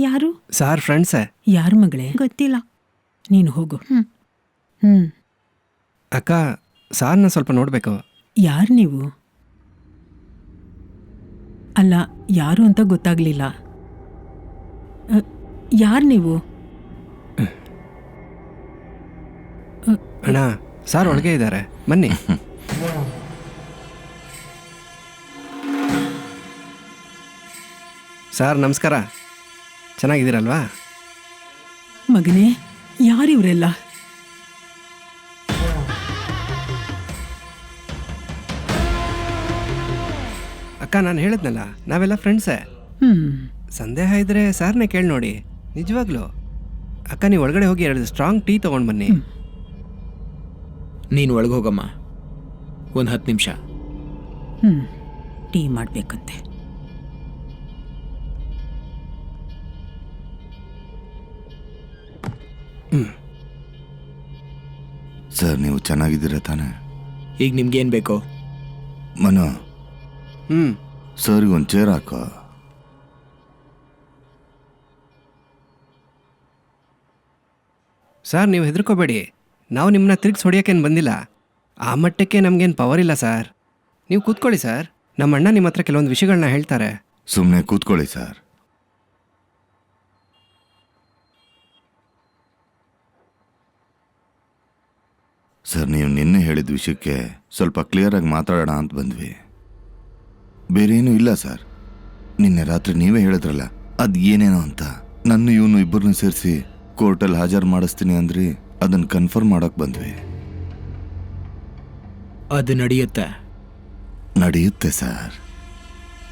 ಯಾರು? ಸಾರ್ ಫ್ರೆಂಡ್ಸೇ. ಯಾರು ಮಗಳೇ? ಗೊತ್ತಿಲ್ಲ. ನೀನು ಹೋಗು. ಹ್ಮ್. ಅಕ್ಕ, ಸಾರ್ನ ಸ್ವಲ್ಪ ನೋಡಬೇಕು. ಯಾರು ನೀವು? ಅಲ್ಲ, ಯಾರು ಅಂತ ಗೊತ್ತಾಗ್ಲಿಲ್ಲ. ಯಾರು ನೀವು? ಅಣ್ಣ, ಸಾರ್ ಒಳಗೆ ಇದ್ದಾರೆ, ಬನ್ನಿ. ಸಾರ್ ನಮಸ್ಕಾರ, ಚೆನ್ನಾಗಿದ್ದೀರಲ್ವಾ? ಮಗನೇ, ಯಾರಿವರೆಲ್ಲ? ಅಕ್ಕ, ನಾನು ಹೇಳಿದ್ನಲ್ಲ, ನಾವೆಲ್ಲ ಫ್ರೆಂಡ್ಸೇ. ಸಂದೇಹ ಇದ್ರೆ ಸಾರ್ನೇ ಕೇಳಿ ನೋಡಿ, ನಿಜವಾಗ್ಲೂ. ಅಕ್ಕ, ನೀವು ಒಳಗಡೆ ಹೋಗಿ 2 ಸ್ಟ್ರಾಂಗ್ ಟೀ ತೊಗೊಂಡು ಬನ್ನಿ. ನೀನು ಒಳಗೆ ಹೋಗಮ್ಮ, ಒಂದು 10 ನಿಮಿಷ. ಟೀ ಮಾಡಬೇಕಂತೆ. ಸರ್, ನೀವು ಚೆನ್ನಾಗಿದ್ದೀರಾ ತಾನೆ? ಈಗ ನಿಮ್ಗೇನು ಬೇಕೋ? ಮನು, ಹ್ಞೂ ಸರ್ಗೆ ಒಂದು ಚೇರ್ ಹಾಕೋ. ಸಾರ್, ನೀವು ಹೆದರ್ಕೋಬೇಡಿ, ನಾವು ನಿಮ್ಮನ್ನ ತಿರುಗಿಸಿ ಹೊಡಿಯೋಕ್ಕೇನು ಬಂದಿಲ್ಲ. ಆ ಮಟ್ಟಕ್ಕೆ ನಮಗೇನು ಪವರ್ ಇಲ್ಲ ಸರ್. ನೀವು ಕೂತ್ಕೊಳ್ಳಿ ಸರ್, ನಮ್ಮ ಅಣ್ಣ ನಿಮ್ಮ ಹತ್ರ ಕೆಲವೊಂದು ವಿಷಯಗಳನ್ನ ಹೇಳ್ತಾರೆ. ಸುಮ್ಮನೆ ಕೂತ್ಕೊಳ್ಳಿ ಸರ್. ಸರ್, ನೀವು ನಿನ್ನೆ ಹೇಳಿದ ವಿಷಯಕ್ಕೆ ಸ್ವಲ್ಪ ಕ್ಲಿಯರಾಗಿ ಮಾತಾಡೋಣ ಅಂತ ಬಂದ್ವಿ. ಬೇರೆ ಏನೂ ಇಲ್ಲ ಸರ್. ನಿನ್ನೆ ರಾತ್ರಿ ನೀವೇ ಹೇಳಿದ್ರಲ್ಲ, ಅದು ಏನೇನೋ ಅಂತ. ನನ್ನ ಇವನು ಇಬ್ಬರನ್ನ ಸೇರಿಸಿ ಕೋರ್ಟಲ್ಲಿ ಹಾಜರು ಮಾಡಿಸ್ತೀನಿ ಅಂದ್ರಿ, ಅದನ್ನು ಕನ್ಫರ್ಮ್ ಮಾಡೋಕೆ ಬಂದ್ವಿ. ಅದು ನಡೆಯುತ್ತೆ. ನಡೆಯುತ್ತೆ ಸರ್.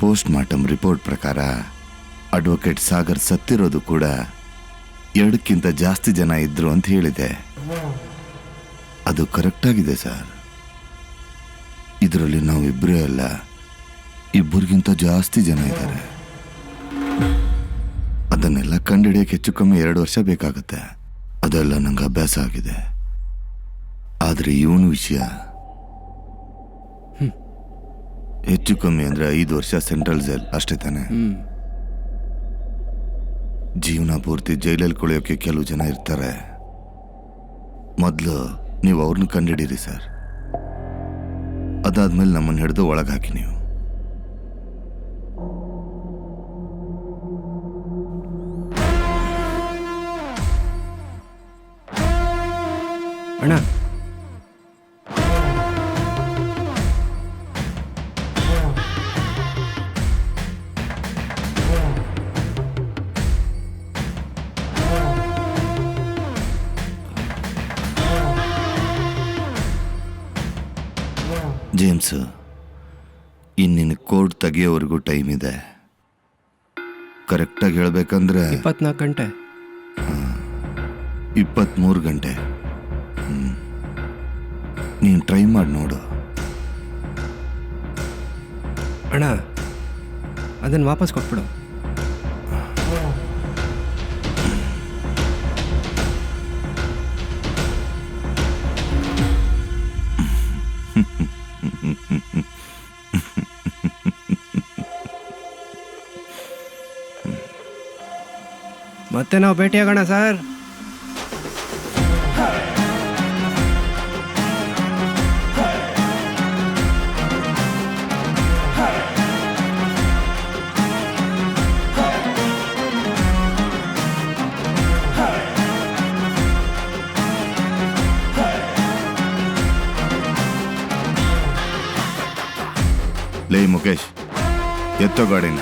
ಪೋಸ್ಟ್ ಮಾರ್ಟಮ್ ರಿಪೋರ್ಟ್ ಪ್ರಕಾರ ಅಡ್ವೊಕೇಟ್ ಸಾಗರ್ ಸತ್ತಿರೋದು ಕೂಡ 2ಕ್ಕಿಂತ ಜಾಸ್ತಿ ಜನ ಇದ್ರು ಅಂತ ಹೇಳಿದೆ. ಅದು ಕರೆಕ್ಟಾಗಿದೆ ಸರ್. ಇದರಲ್ಲಿ ನಾವು ಇಬ್ಬರೇ ಅಲ್ಲ, 2ಗಿಂತ ಜಾಸ್ತಿ ಜನ ಇದ್ದಾರೆ. ಅದನ್ನೆಲ್ಲ ಕಂಡುಹಿಡಿಯಕ್ಕೆ ಹೆಚ್ಚು ಕಮ್ಮಿ 2 ವರ್ಷ ಬೇಕಾಗುತ್ತೆ. ಅದೆಲ್ಲ ನಂಗೆ ಅಭ್ಯಾಸ ಆಗಿದೆ. ಆದರೆ ಇವನು ವಿಷಯ ಹೆಚ್ಚು ಕಮ್ಮಿ ಅಂದರೆ 5 ವರ್ಷ ಸೆಂಟ್ರಲ್ ಜೈಲ್ ಅಷ್ಟೇ ತಾನೆ. ಜೀವನ ಪೂರ್ತಿ ಜೈಲಲ್ಲಿ ಕೊಳೆಯೋಕೆ ಕೆಲವು ಜನ ಇರ್ತಾರೆ. ಮೊದಲು ನೀವು ಅವ್ರನ್ನ ಕಂಡುಹಿಡೀರಿ ಸರ್. ಅದಾದ್ಮೇಲೆ ನಮ್ಮನ್ನು ಹಿಡಿದು ಒಳಗಾಕಿ ನೀವು. ಅಣ್ಣ, ಜೇಮ್ಸ್, ಇನ್ನಿನ್ನು ಕೋರ್ಟ್ ತೆಗಿಯೋವರೆಗೂ ಟೈಮ್ ಇದೆ. ಕರೆಕ್ಟಾಗಿ ಹೇಳ್ಬೇಕಂದ್ರೆ 24 ಗಂಟೆ. 23 ಗಂಟೆ. ನೀನು ಟ್ರೈ ಮಾಡಿ ನೋಡು. ಅಣ್ಣ, ಅದನ್ನು ವಾಪಸ್ ಕೊಟ್ಬಿಡು. ಮತ್ತೆ ನಾವು ಭೇಟಿಯಾಗೋಣ ಸರ್. ಲೇ ಮುಖೇಶ್, ಎತ್ತೋ ಗಾಡಿನ.